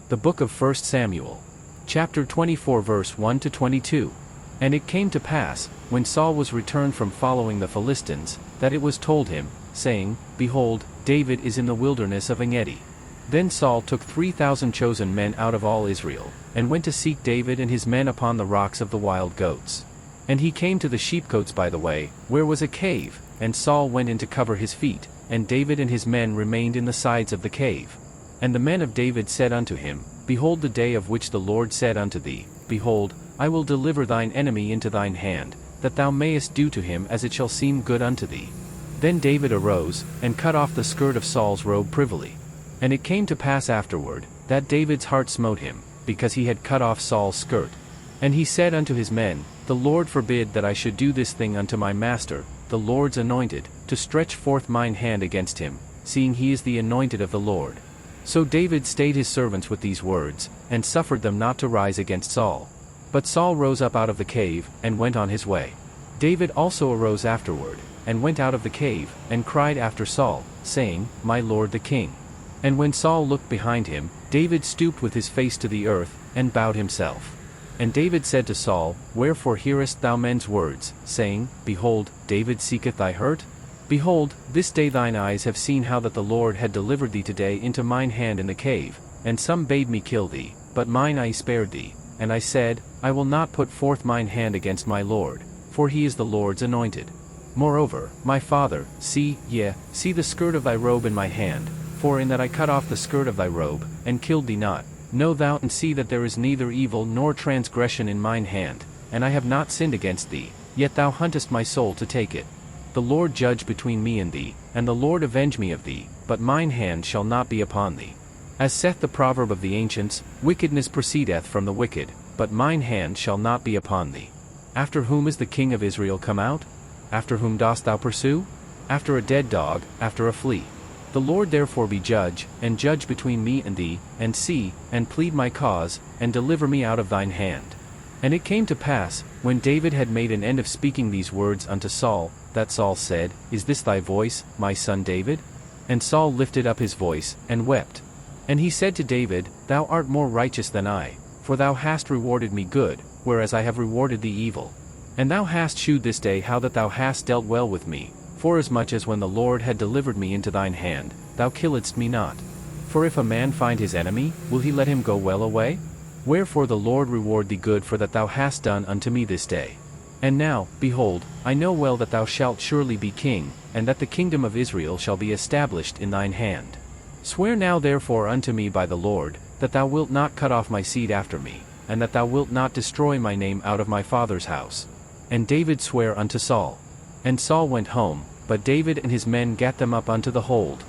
The book of 1 Samuel. Chapter 24 verse 1 to 22. And it came to pass, when Saul was returned from following the Philistines, that it was told him, saying, Behold, David is in the wilderness of Engedi. Then Saul took 3,000 chosen men out of all Israel, and went to seek David and his men upon the rocks of the wild goats. And he came to the sheepcotes by the way, where was a cave, and Saul went in to cover his feet, and David and his men remained in the sides of the cave. And the men of David said unto him, Behold the day of which the Lord said unto thee, Behold, I will deliver thine enemy into thine hand, that thou mayest do to him as it shall seem good unto thee. Then David arose, and cut off the skirt of Saul's robe privily. And it came to pass afterward, that David's heart smote him, because he had cut off Saul's skirt. And he said unto his men, The Lord forbid that I should do this thing unto my master, the Lord's anointed, to stretch forth mine hand against him, seeing he is the anointed of the Lord. So David stayed his servants with these words, and suffered them not to rise against Saul. But Saul rose up out of the cave, and went on his way. David also arose afterward, and went out of the cave, and cried after Saul, saying, My lord the king. And when Saul looked behind him, David stooped with his face to the earth, and bowed himself. And David said to Saul, Wherefore hearest thou men's words, saying, Behold, David seeketh thy hurt? Behold, this day thine eyes have seen how that the Lord had delivered thee today into mine hand in the cave, and some bade me kill thee, but mine eye spared thee. And I said, I will not put forth mine hand against my Lord, for he is the Lord's anointed. Moreover, my father, see the skirt of thy robe in my hand, for in that I cut off the skirt of thy robe, and killed thee not. Know thou and see that there is neither evil nor transgression in mine hand, and I have not sinned against thee, yet thou huntest my soul to take it. The Lord judge between me and thee, and the Lord avenge me of thee, but mine hand shall not be upon thee. As saith the proverb of the ancients, Wickedness proceedeth from the wicked, but mine hand shall not be upon thee. After whom is the king of Israel come out? After whom dost thou pursue? After a dead dog, after a flea. The Lord therefore be judge, and judge between me and thee, and see, and plead my cause, and deliver me out of thine hand. And it came to pass, when David had made an end of speaking these words unto Saul, that Saul said, Is this thy voice, my son David? And Saul lifted up his voice, and wept. And he said to David, Thou art more righteous than I, for thou hast rewarded me good, whereas I have rewarded thee evil. And thou hast shewed this day how that thou hast dealt well with me, forasmuch as when the Lord had delivered me into thine hand, thou killedst me not. For if a man find his enemy, will he let him go well away? Wherefore the Lord reward thee good for that thou hast done unto me this day. And now, behold, I know well that thou shalt surely be king, and that the kingdom of Israel shall be established in thine hand. Swear now therefore unto me by the Lord, that thou wilt not cut off my seed after me, and that thou wilt not destroy my name out of my father's house. And David sware unto Saul. And Saul went home, but David and his men gat them up unto the hold,